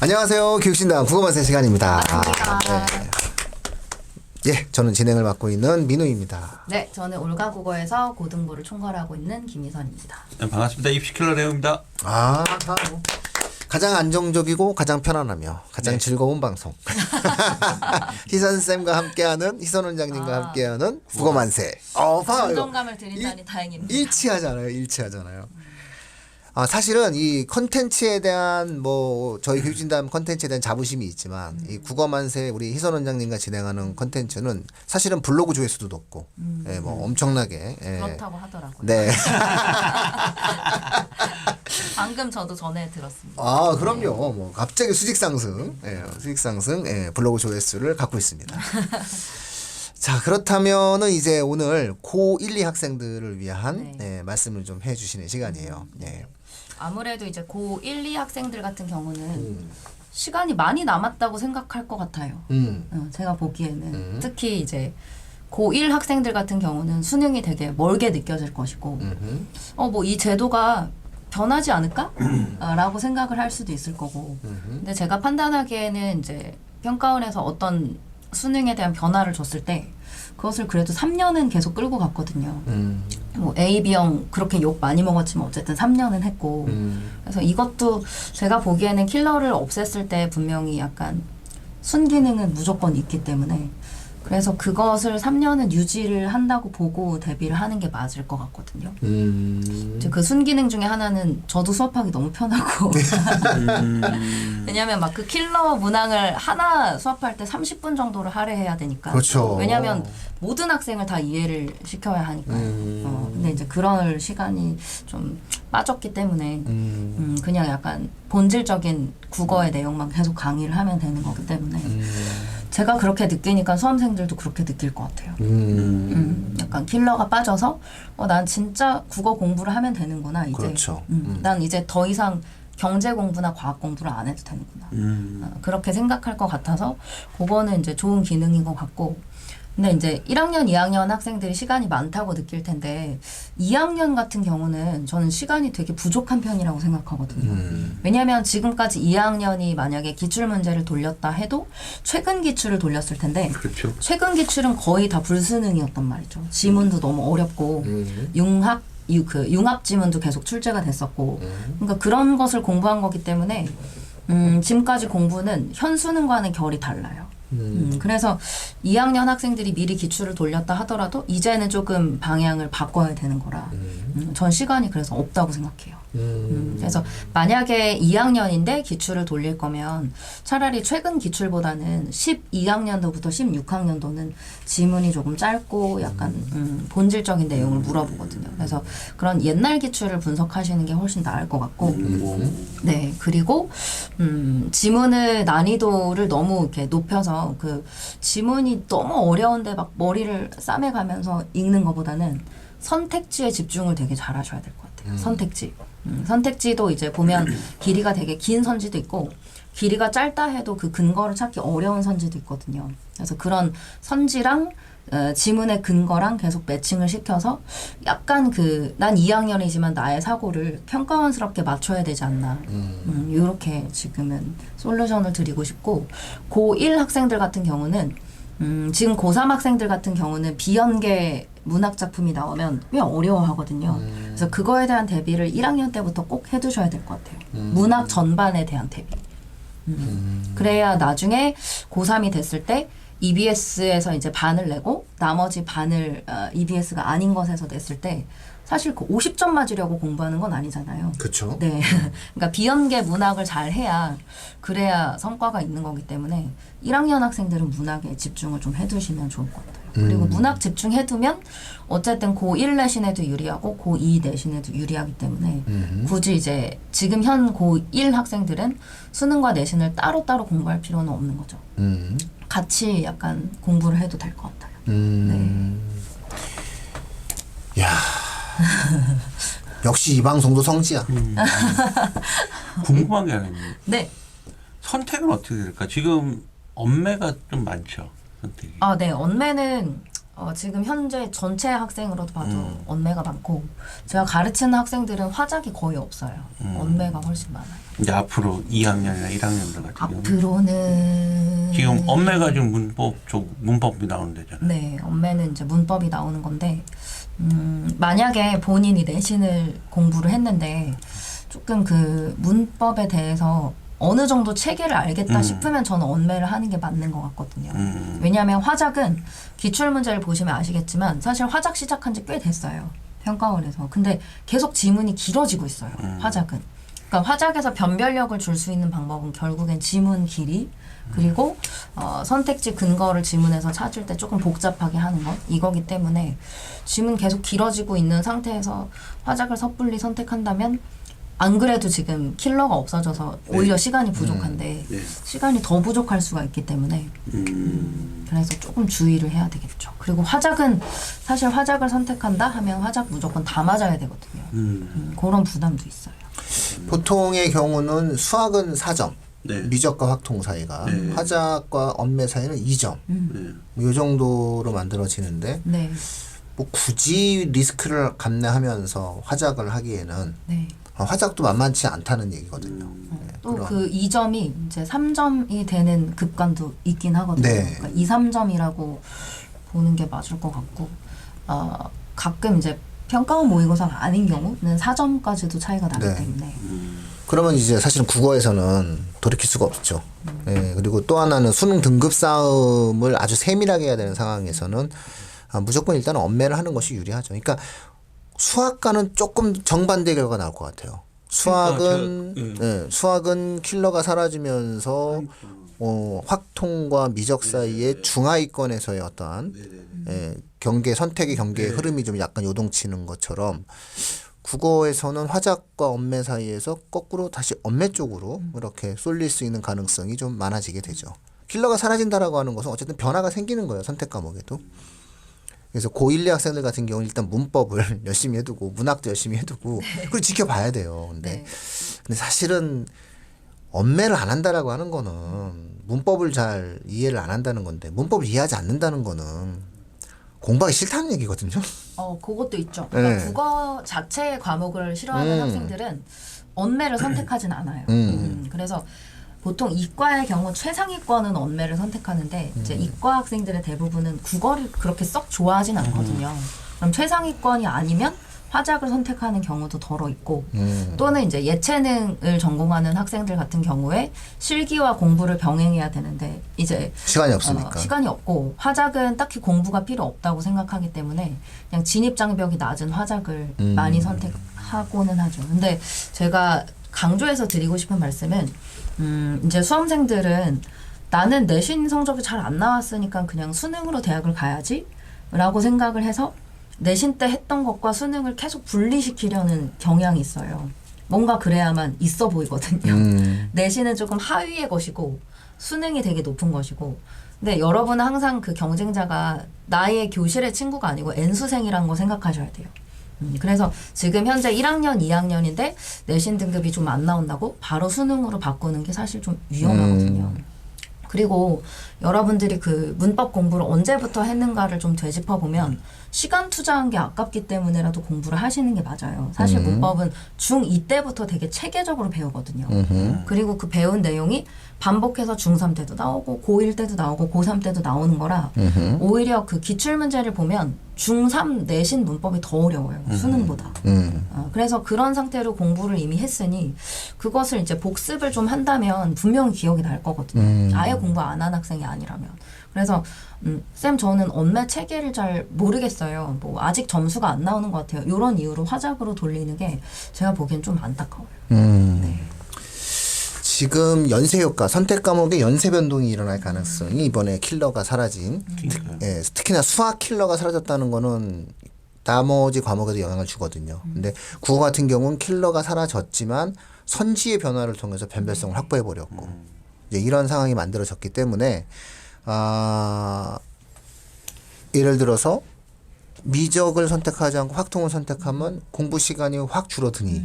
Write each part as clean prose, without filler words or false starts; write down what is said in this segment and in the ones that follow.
안녕하세요. 교육신당 국어만세 시간입니다. 예, 저는 진행을 맡고 있는 민우입니다. 네, 저는 올가국어에서 고등부를 총괄하고 있는 김희선입니다. 네, 반갑습니다. 입시킬러 레오입니다. 가장 안정적이고 가장 편안하며 가장 즐거운 방송. 희선쌤과 함께하는 희선 원장님과 함께하는 국어만세. 안정감을 드린다니 다행입니다. 일치하잖아요. 사실은 이 컨텐츠에 대한 저희 교육진담 컨텐츠에 대한 자부심이 있지만 이 국어만세 우리 희선 원장님과 진행하는 컨텐츠는 사실은 블로그 조회수도 높고 엄청나게 그렇다고 하더라고요. 네. 방금 저도 전에 들었습니다. 그럼요. 갑자기 수직 상승, 블로그 조회수를 갖고 있습니다. 자, 그렇다면은 이제 오늘 고 1, 2 학생들을 위한 말씀을 좀 해주시는 시간이에요. 아무래도 이제 고 1, 2 학생들 같은 경우는 시간이 많이 남았다고 생각할 것 같아요. 제가 보기에는 특히 이제 고 1 학생들 같은 경우는 수능이 되게 멀게 느껴질 것이고, 이 제도가 변하지 않을까? 라고 생각을 할 수도 있을 거고. 근데 제가 판단하기에는 이제 평가원에서 어떤 수능에 대한 변화를 줬을 때 그것을 그래도 3년은 계속 끌고 갔거든요. A, B형 그렇게 욕 많이 먹었지만 어쨌든 3년은 했고 그래서 이것도 제가 보기에는 킬러를 없앴을 때 분명히 약간 순기능은 무조건 있기 때문에 그래서 그것을 3년은 유지를 한다고 보고 대비를 하는 게 맞을 것 같거든요. 이제 그 순기능 중에 하나는 저도 수업하기 너무 편하고 왜냐하면 막 그 킬러 문항을 하나 수업할 때 30분 정도를 할애해야 되니까. 그렇죠. 왜냐하면 모든 학생을 다 이해를 시켜야 하니까요. 근데 이제 그런 시간이 좀 빠졌기 때문에 그냥 약간 본질적인 국어의 내용만 계속 강의를 하면 되는 거기 때문에 제가 그렇게 느끼니까 수험생들도 그렇게 느낄 것 같아요. 약간 킬러가 빠져서 난 진짜 국어 공부를 하면 되는구나 이제. 그렇죠. 난 이제 더 이상 경제 공부나 과학 공부를 안 해도 되는구나. 그렇게 생각할 것 같아서 그거는 이제 좋은 기능인 것 같고. 근데 이제 1학년, 2학년 학생들이 시간이 많다고 느낄 텐데 2학년 같은 경우는 저는 시간이 되게 부족한 편이라고 생각하거든요. 왜냐하면 지금까지 2학년이 만약에 기출문제를 돌렸다 해도 최근 기출을 돌렸을 텐데 그렇죠. 최근 기출은 거의 다 불수능이었단 말이죠. 지문도 너무 어렵고 융합 지문도 계속 출제가 됐었고 그러니까 그런 것을 공부한 거기 때문에 지금까지 공부는 현수능과는 결이 달라요. 그래서 2학년 학생들이 미리 기출을 돌렸다 하더라도 이제는 조금 방향을 바꿔야 되는 거라 전 시간이 그래서 없다고 생각해요. 그래서 만약에 2학년인데 기출을 돌릴 거면 차라리 최근 기출보다는 12학년도부터 16학년도는 지문이 조금 짧고 약간 본질적인 내용을 물어보거든요. 그래서 그런 옛날 기출을 분석하시는 게 훨씬 나을 것 같고 네, 그리고 지문의 난이도를 너무 이렇게 높여서 그 지문이 너무 어려운데 막 머리를 싸매가면서 읽는 것보다는 선택지에 집중을 되게 잘 하셔야 될 것 같아요. 선택지. 선택지도 이제 보면 길이가 되게 긴 선지도 있고 길이가 짧다 해도 그 근거를 찾기 어려운 선지도 있거든요. 그래서 그런 선지랑 지문의 근거랑 계속 매칭을 시켜서 약간 난 2학년이지만 나의 사고를 평가원스럽게 맞춰야 되지 않나. 이렇게 지금은 솔루션을 드리고 싶고 고1 학생들 같은 경우는 지금 고3 학생들 같은 경우는 비연계 문학 작품이 나오면 꽤 어려워하거든요. 그래서 그거에 대한 대비를 1학년 때부터 꼭 해두셔야 될 것 같아요. 문학 전반에 대한 대비. 그래야 나중에 고3이 됐을 때 EBS에서 이제 반을 내고 나머지 반을 EBS가 아닌 것에서 냈을 때 사실 그 50점 맞으려고 공부하는 건 아니잖아요. 그렇죠. 네. 그러니까 비연계 문학을 잘 해야 그래야 성과가 있는 거기 때문에 1학년 학생들은 문학에 집중을 좀 해두시면 좋을 것 같아요. 그리고 문학 집중해두면 어쨌든 고1 내신에도 유리하고 고2 내신에도 유리하기 때문에 굳이 이제 지금 현 고1 학생들은 수능과 내신을 따로따로 공부할 필요는 없는 거죠. 같이 약간 공부를 해도 될 것 같아요. 네. 야, 역시 이 방송도 성지야. 궁금한 게 하나 있는데 네. 선택은 어떻게 될까? 지금 언매가 좀 많죠. 선택이. 네. 언매는 지금 현재 전체 학생으로도 봐도 언매가 많고 제가 가르치는 학생들은 화작이 거의 없어요. 언매가 훨씬 많아요. 이제 앞으로 2학년이나 1학년들 같은 경우 앞으로는 지금 언매가 지금 문법이 나오는 데잖아요. 네, 언매는 이제 문법이 나오는 건데 만약에 본인이 내신을 공부를 했는데 조금 그 문법에 대해서 어느 정도 체계를 알겠다 싶으면 저는 언매를 하는 게 맞는 것 같거든요. 왜냐하면 화작은 기출문제를 보시면 아시겠지만 사실 화작 시작한 지 꽤 됐어요. 평가원에서. 근데 계속 지문이 길어지고 있어요. 화작은. 그러니까 화작에서 변별력을 줄 수 있는 방법은 결국엔 지문 길이 그리고 선택지 근거를 지문에서 찾을 때 조금 복잡하게 하는 것 이거기 때문에 지문 계속 길어지고 있는 상태에서 화작을 섣불리 선택한다면 안 그래도 지금 킬러가 없어져서 오히려 시간이 부족한데 시간이 더 부족할 수가 있기 때문에 그래서 조금 주의를 해야 되겠죠. 그리고 화작은 사실 화작을 선택한다 하면 화작 무조건 다 맞아야 되거든요. 그런 부담도 있어요. 보통의 경우는 수학은 4점, 네. 미적과 확통 사이가 화작과 언매 사이는 2점. 이 정도로 만들어지는데 네. 뭐 굳이 리스크를 감내하면서 화작을 하기에는 네. 화작도 만만치 않다는 얘기거든요. 또 그럼. 그 2점이 이제 3점이 되는 급간도 있긴 하거든요. 네. 그러니까 2, 3점이라고 보는 게 맞을 것 같고 가끔 이제 평가원 모의고사가 아닌 경우는 4점까지도 차이가 나기 네. 때문에 그러면 이제 사실은 국어에서는 돌이킬 수가 없죠. 예, 그리고 또 하나는 수능 등급 싸움을 아주 세밀하게 해야 되는 상황에서는 무조건 일단 언매를 하는 것이 유리하죠. 그러니까 수학과는 조금 정반대 결과가 나올 것 같아요. 수학은 수학은 킬러가 사라지면서 확통과 미적 사이의 중하위권에서의 어떠한 경계 선택의 경계의 흐름이 좀 약간 요동치는 것처럼 국어에서는 화작과 언매 사이에서 거꾸로 다시 언매 쪽으로 이렇게 쏠릴 수 있는 가능성이 좀 많아지게 되죠. 킬러가 사라진다라고 하는 것은 어쨌든 변화가 생기는 거예요. 선택 과목에도. 그래서 고1, 2 학생들 같은 경우는 일단 문법을 열심히 해두고 문학도 열심히 해두고 그걸 지켜봐야 돼요. 근데 사실은 언매를 안 한다라고 하는 거는 문법을 잘 이해를 안 한다는 건데 문법을 이해하지 않는다는 거는 공부하기 싫다는 얘기거든요. 그것도 있죠. 그러니까 네. 국어 자체의 과목을 싫어하는 학생들은 언매를 선택하진 않아요. 그래서 보통 이과의 경우 최상위권은 언매를 선택하는데 이제 이과 학생들의 대부분은 국어를 그렇게 썩 좋아하진 않거든요. 그럼 최상위권이 아니면 화작을 선택하는 경우도 덜어 있고 또는 이제 예체능을 전공하는 학생들 같은 경우에 실기와 공부를 병행해야 되는데 이제 시간이 없으니까. 시간이 없고 화작은 딱히 공부가 필요 없다고 생각하기 때문에 그냥 진입 장벽이 낮은 화작을 많이 선택하고는 하죠. 근데 제가 강조해서 드리고 싶은 말씀은 이제 수험생들은 나는 내신 성적이 잘 안 나왔으니까 그냥 수능으로 대학을 가야지 라고 생각을 해서 내신 때 했던 것과 수능을 계속 분리시키려는 경향이 있어요. 뭔가 그래야만 있어 보이거든요. 내신은 조금 하위의 것이고 수능이 되게 높은 것이고 근데 여러분은 항상 그 경쟁자가 나의 교실의 친구가 아니고 N수생이라는 거 생각하셔야 돼요. 그래서 지금 현재 1학년, 2학년인데 내신 등급이 좀 안 나온다고 바로 수능으로 바꾸는 게 사실 좀 위험하거든요. 그리고 여러분들이 그 문법 공부를 언제부터 했는가를 좀 되짚어 보면 시간 투자한 게 아깝기 때문에라도 공부를 하시는 게 맞아요. 사실 문법은 중2 때부터 되게 체계적으로 배우거든요. 그리고 그 배운 내용이 반복해서 중3 때도 나오고 고1 때도 나오고 고3 때도 나오는 거라 오히려 그 기출문제를 보면 중3 내신 문법이 더 어려워요. 수능보다. 그래서 그런 상태로 공부를 이미 했으니 그것을 이제 복습을 좀 한다면 분명히 기억이 날 거거든요. 아예 공부 안 한 학생이 아니라면. 그래서 쌤 저는 언매 체계를 잘 모르겠어요. 뭐 아직 점수가 안 나오는 것 같아요. 이런 이유로 화작으로 돌리는 게 제가 보기엔 좀 안타까워요. 네. 지금 연세 효과, 선택 과목의 연세 변동이 일어날 가능성이 이번에 킬러가 사라진 특히나 수학 킬러가 사라졌다는 거는 나머지 과목에도 영향을 주거든요. 근데 국어 같은 경우는 킬러가 사라졌지만 선지의 변화를 통해서 변별성을 확보해 버렸고 이제 이런 상황이 만들어졌기 때문에 예를 들어서 미적을 선택하지 않고 확통을 선택하면 공부 시간이 확 줄어드니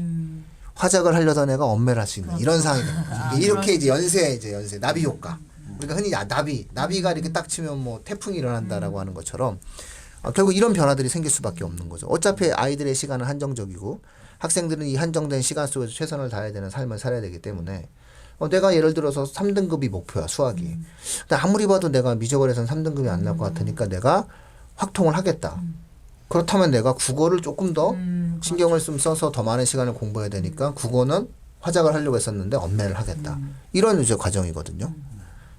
화작을 하려던 애가 언매를 할 수 있는 이런 상황이 되는 거죠. 이렇게 이제 연세 나비 효과. 우리가 흔히 나비가 이렇게 딱 치면 뭐 태풍이 일어난다라고 하는 것처럼 결국 이런 변화들이 생길 수밖에 없는 거죠. 어차피 아이들의 시간은 한정적이고 학생들은 이 한정된 시간 속에서 최선을 다해야 되는 삶을 살아야 되기 때문에 내가 예를 들어서 3등급이 목표야 수학이. 근데 아무리 봐도 내가 미적을해서는 3등급이 안 나올 것 같으니까 내가 확통을 하겠다. 그렇다면 내가 국어를 조금 더 신경을 좀 써서 더 많은 시간을 공부해야 되니까 국어는 화작을 하려고 했었는데 언매를 하겠다. 이런 이제 과정이거든요.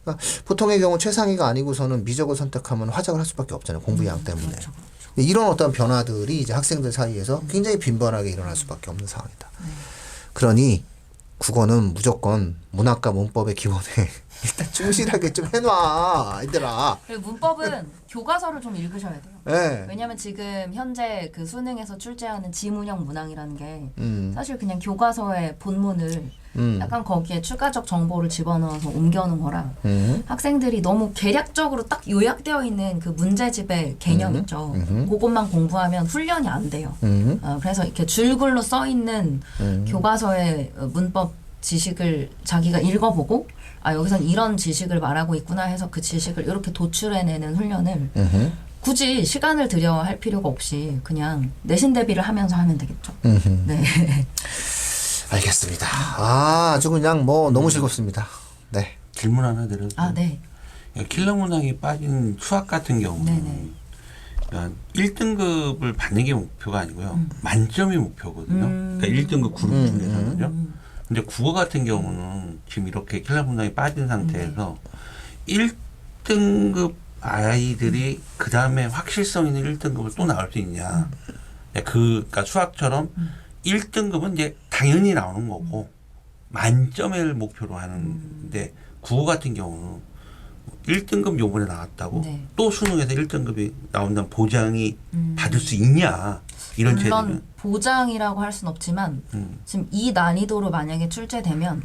그러니까 보통의 경우 최상위가 아니고서는 미적을 선택하면 화작을 할 수밖에 없잖아요. 공부량 때문에. 그렇죠. 이런 어떤 변화들이 이제 학생들 사이에서 굉장히 빈번하게 일어날 수밖에 없는 상황이다. 그러니 국어는 무조건 문학과 문법의 기본에 일단 충실하게 좀 해놔, 얘들아. 그리고 문법은 교과서를 좀 읽으셔야 돼요. 네. 왜냐면 지금 현재 그 수능에서 출제하는 지문형 문항이라는 게 음. 사실 그냥 교과서의 본문을 약간 거기에 추가적 정보를 집어넣어서 옮겨놓은 거라 학생들이 너무 계략적으로 딱 요약되어 있는 그 문제집의 개념 있죠. 그것만 공부하면 훈련이 안 돼요. 그래서 이렇게 줄글로 써 있는 교과서의 문법 지식을 자기가 읽어보고 여기선 이런 지식을 말하고 있구나 해서 그 지식을 이렇게 도출해내는 훈련을 굳이 시간을 들여 할 필요가 없이 그냥 내신 대비를 하면서 하면 되겠죠. 네. 알겠습니다. 아주 그냥 뭐 너무 즐겁습니다. 네. 질문 하나 드려도 네. 킬러 문항이 빠진 수학 같은 경우는 네네. 그러니까 1등급을 받는 게 목표가 아니고요. 만점이 목표거든요. 그러니까 1등급 그룹 중에서는요. 근데 국어 같은 경우는 지금 이렇게 킬러 문항이 빠진 상태에서 1등급 아이들이 그 다음에 확실성 있는 1등급을 또 나올 수 있냐. 그러니까 수학처럼 1등급은 이제 당연히 나오는 거고 만점을 목표로 하는데 국어 같은 경우는 1등급 요번에 나왔다고 네. 또 수능에서 1등급이 나온다는 보장이 받을 수 있냐. 이런 물론 제도는. 보장이라고 할 순 없지만 지금 이 난이도로 만약에 출제되면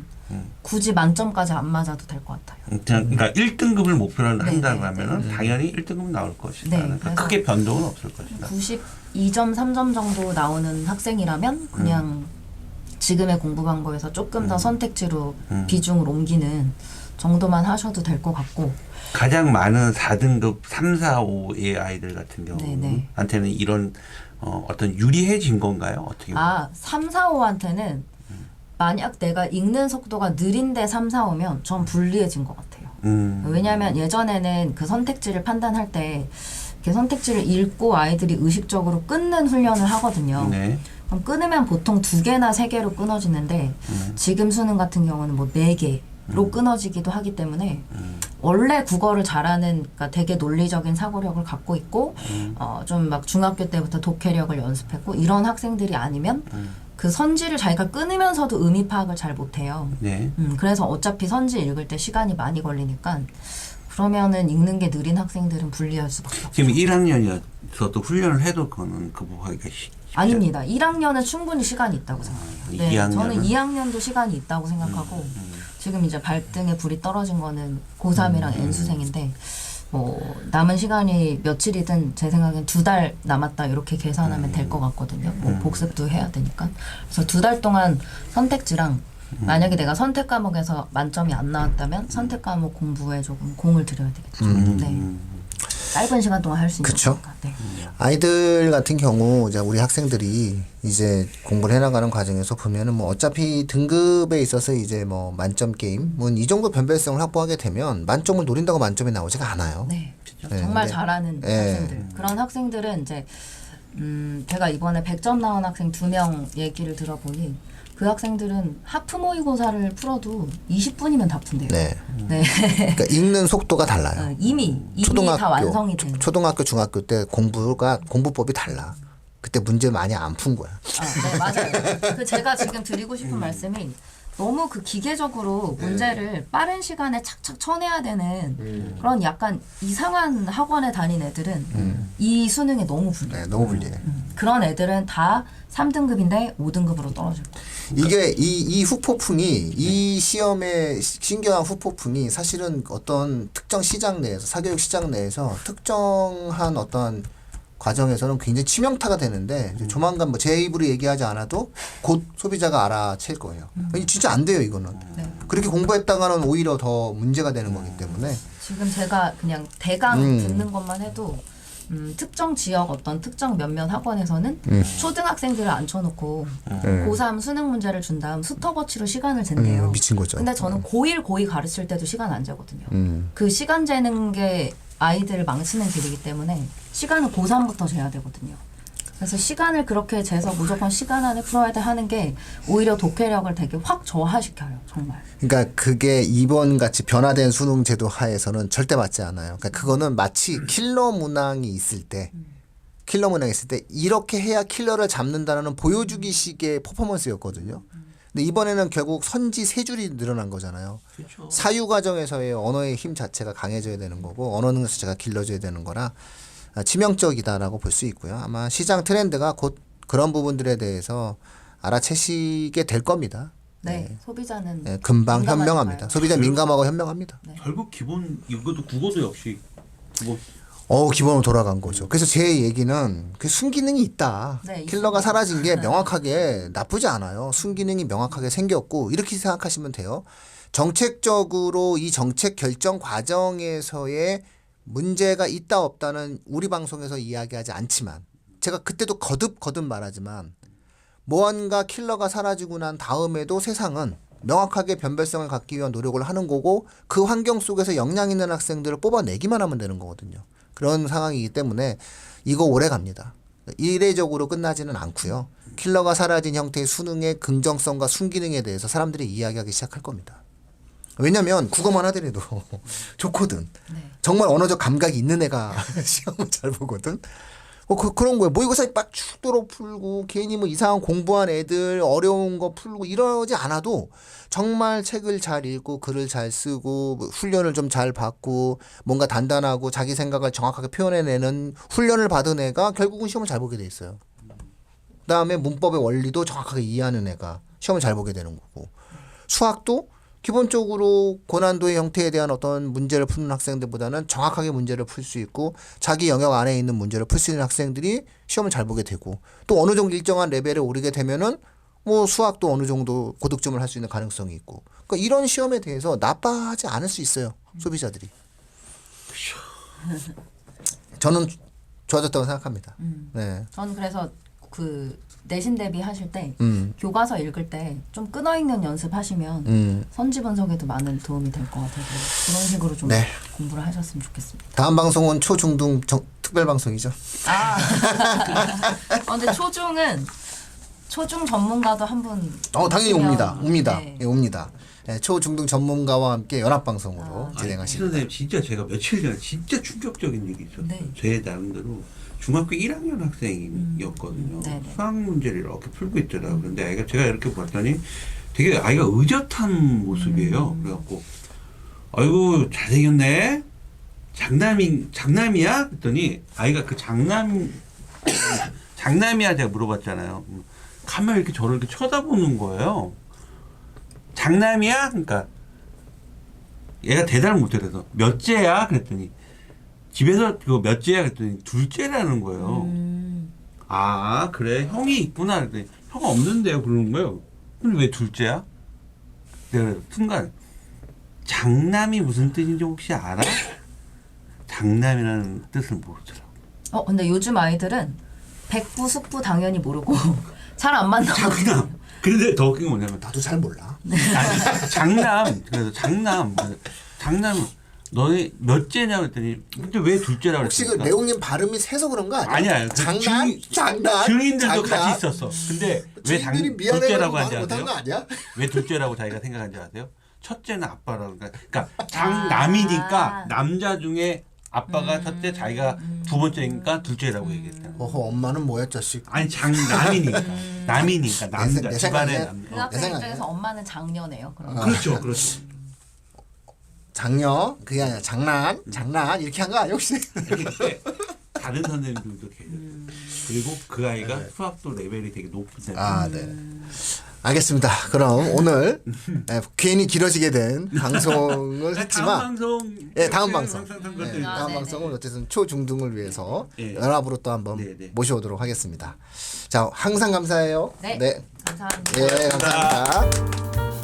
굳이 만점까지 안 맞아도 될 것 같아요. 그러니까 1등급을 목표로 네, 한다고 네, 하면은 당연히 1등급은 나올 것이다. 네, 그러니까 그래서 크게 변동은 없을 것이다. 92점, 3점 정도 나오는 학생이라면 그냥 지금의 공부 방법에서 조금 더 선택지로 비중을 옮기는 정도만 하셔도 될 것 같고 가장 많은 4등급 3, 4, 5의 아이들 같은 네네. 경우한테는 이런 어떤 유리해진 건가요? 어떻게 보면? 3, 4, 5한테는 만약 내가 읽는 속도가 느린데 3, 4, 5면 전 불리해진 것 같아요. 왜냐하면 예전에는 그 선택지를 판단할 때 그 선택지를 읽고 아이들이 의식적으로 끊는 훈련을 하거든요. 네. 그럼 끊으면 보통 2개나 3개로 끊어지는데 지금 수능 같은 경우는 뭐 4개로 끊어지기도 하기 때문에 원래 국어를 잘하는 그러니까 되게 논리적인 사고력을 갖고 있고 좀 막 중학교 때부터 독해력을 연습했고 이런 학생들이 아니면 그 선지를 자기가 끊으면서도 의미 파악을 잘 못해요. 네. 그래서 어차피 선지 읽을 때 시간이 많이 걸리니까 그러면은 읽는 게 느린 학생들은 불리할 수밖에 없죠. 지금 1학년이어서도 훈련을 해도 그거는 극복하기가 아닙니다. 1학년은 충분히 시간이 있다고 생각해요. 네, 2학년은? 저는 2학년도 시간이 있다고 생각하고 지금 이제 발등에 불이 떨어진 거는 고3이랑 N수생인데 뭐 남은 시간이 며칠이든 제 생각엔 2달 남았다 이렇게 계산하면 될 것 같거든요. 뭐 복습도 해야 되니까. 그래서 2달 동안 선택지랑 만약에 내가 선택 과목에서 만점이 안 나왔다면 선택 과목 공부에 조금 공을 들여야 되겠죠. 네. 짧은 시간 동안 할 수 있는 그쵸. 거니까. 네. 아이들 같은 경우 이제 우리 학생들이 이제 공부를 해나가는 과정에서 보면은 뭐 어차피 등급에 있어서 이제 뭐 만점 게임은 이 정도 변별성을 확보하게 되면 만점을 노린다고 만점이 나오지가 않아요. 네. 네, 정말 근데- 잘하는 네. 학생들. 그런 학생들은 이제 제가 이번에 100점 나온 학생 2명 얘기를 들어보니 그 학생들은 하프 모의고사를 풀어도 20분이면 다 푼대요. 네. 네. 그러니까 읽는 속도가 달라요. 이미 다 완성이 된. 초등학교, 중학교 때 공부법이 달라. 그때 문제 많이 안 푼 거야. 네, 맞아요. 그 제가 지금 드리고 싶은 말씀이 너무 그 기계적으로 문제를 빠른 시간에 착착 쳐내야 되는 그런 약간 이상한 학원에 다닌 애들은 이 수능에 너무 불리해요. 네, 너무 불리해. 그런 애들은 다 3등급인데 5등급으로 떨어질 거예요. 이게 이 후폭풍이 이 시험의 신기한 후폭풍이 사실은 어떤 특정 시장 내에서 사교육 시장 내에서 특정한 어떤 과정에서는 굉장히 치명타가 되는데 이제 조만간 뭐 제 입으로 얘기하지 않아도 곧 소비자가 알아챌 거예요. 진짜 안 돼요 이거는. 네. 그렇게 공부했다가는 오히려 더 문제가 되는 거기 때문에 지금 제가 그냥 대강 듣는 것만 해도 특정 지역 어떤 특정 몇몇 학원에서는 초등학생들을 앉혀놓고 고3 수능 문제를 준 다음 스톱워치로 시간을 잰대요. 미친 거죠. 근데 저는 고1, 고2 가르칠 때도 시간 안 재거든요. 그 시간 재는 게 아이들을 망치는 길이기 때문에 시간은 고3부터 재야 되거든요. 그래서 시간을 그렇게 재서 무조건 시간 안에 풀어야 돼 하는 게 오히려 독해력을 되게 확 저하시켜요. 정말. 그러니까 그게 이번 같이 변화된 수능 제도 하에서는 절대 맞지 않아요. 그러니까 그거는 마치 킬러 문항이 있을 때 이렇게 해야 킬러를 잡는다는 보여주기식의 퍼포먼스였거든요. 근데 이번에는 결국 선지 세 줄이 늘어난 거잖아요. 그렇죠. 사유 과정에서의 언어의 힘 자체가 강해져야 되는 거고 언어 능력 자체가 길러져야 되는 거라 치명적이다라고 볼 수 있고요. 아마 시장 트렌드가 곧 그런 부분들에 대해서 알아채시게 될 겁니다. 네, 소비자는 네, 금방 민감하니까요. 현명합니다. 소비자 민감하고 현명합니다. 결국 기본 이것도 국어도 역시 뭐 기본으로 돌아간 거죠. 그래서 제 얘기는 그 순기능이 있다. 네, 킬러가 있습니다. 사라진 게 명확하게 나쁘지 않아요. 순기능이 명확하게 생겼고 이렇게 생각하시면 돼요. 정책적으로 이 정책 결정 과정에서의 문제가 있다 없다는 우리 방송에서 이야기하지 않지만 제가 그때도 거듭 말하지만 무언가 킬러가 사라지고 난 다음에도 세상은 명확하게 변별성을 갖기 위한 노력을 하는 거고 그 환경 속에서 역량 있는 학생들을 뽑아내기만 하면 되는 거거든요. 그런 상황이기 때문에 이거 오래 갑니다. 이례적으로 끝나지는 않고요. 킬러가 사라진 형태의 수능의 긍정성과 순기능에 대해서 사람들이 이야기하기 시작할 겁니다. 왜냐면 국어만 하더라도 좋거든. 네. 정말 언어적 감각이 있는 애가 시험을 잘 보거든. 그런 거예요. 모의고사 막 축도로 풀고 괜히 뭐 이상한 공부한 애들 어려운 거 풀고 이러지 않아도 정말 책을 잘 읽고 글을 잘 쓰고 훈련을 좀 잘 받고 뭔가 단단하고 자기 생각을 정확하게 표현해내는 훈련을 받은 애가 결국은 시험을 잘 보게 돼 있어요. 그다음에 문법의 원리도 정확하게 이해하는 애가 시험을 잘 보게 되는 거고 수학도 기본적으로 고난도의 형태에 대한 어떤 문제를 푸는 학생들보다는 정확하게 문제를 풀 수 있고 자기 영역 안에 있는 문제를 풀 수 있는 학생들이 시험을 잘 보게 되고 또 어느 정도 일정한 레벨에 오르게 되면은 뭐 수학도 어느 정도 고득점을 할 수 있는 가능성이 있고 그러니까 이런 시험에 대해서 나빠하지 않을 수 있어요. 소비자들이. 저는 좋아졌다고 생각합니다. 네. 저는 그래서 그 내신 대비 하실 때 교과서 읽을 때 좀 끊어 읽는 연습하시면 선지 분석에도 많은 도움이 될 것 같아서 그런 식으로 좀 네. 공부를 하셨으면 좋겠습니다. 다음 방송은 초중등 특별 방송이죠. 근데 초중 전문가도 한 분. 당연히 옵니다. 네. 예, 옵니다. 네, 초중등 전문가와 함께 연합 방송으로 진행하십니다. 선생님 진짜 제가 며칠 전에 진짜 충격적인 얘기 있었어요. 네. 제 나름대로 중학교 1학년 학생이었거든요. 네네. 수학 문제를 이렇게 풀고 있더라고요. 근데 제가 이렇게 봤더니 되게 아이가 의젓한 모습이에요. 그래갖고 아이고 잘생겼네. 장남이야? 그랬더니 아이가 그 장남이야 제가 물어봤잖아요. 가만히 이렇게 저를 이렇게 쳐다보는 거예요. 장남이야? 그러니까 얘가 대답을 못해서 몇째야? 그랬더니 집에서 그거 몇째야? 그랬더니 둘째라는 거예요. 아 그래 형이 있구나. 그랬더니 형 없는데요? 그러는 거예요. 근데 왜 둘째야? 내가 순간 장남이 무슨 뜻인지 혹시 알아? 장남이라는 뜻을 모르더라고. 근데 요즘 아이들은 백부, 숙부 당연히 모르고 잘 안 만나고. 장남. 근데 더 웃긴 건 뭐냐면 나도 잘 몰라. 아니, 장남. 그래서 장남 너네 몇째냐 그랬더니 근데 왜 둘째라고 혹시 그 그랬습니까? 내용님 발음이 세서 그런 거 아니야? 아니야. 장난. 증인들도 장난. 같이 있었어. 근데 왜 주인들이 둘째라고 한지 못한 아세요? 거 아니야? 왜 둘째라고 자기가 생각한지 아세요? 첫째는 아빠라고. 그러니까 장남이니까 남자 중에 아빠가 첫째, 자기가 두 번째니까 둘째라고 얘기했잖아. 어허 엄마는 뭐야 자식. 아니 장남이니까 남이니까 남자 내 집안의 생각에 남자. 그 학생 생각에. 입장에서 엄마는 장녀네요. 그럼. 그렇죠, 그렇죠. 장녀 그게 아니라 장난 이렇게 한 거 아니야 혹시? 이렇게 다른 선생님들도 계세요. 그리고 그 아이가 수학도 레벨이 되게 높은 네. 알겠습니다. 그럼 오늘 괜히 길어지게 된 방송을 했지만 다음 방송 다음 방송. 네. 다음 네네. 방송은 어쨌든 초중등을 위해서 네. 연합으로 또 한번 네네. 모셔오도록 하겠습니다. 자, 항상 감사해요. 네. 감사합니다. 감사합니다.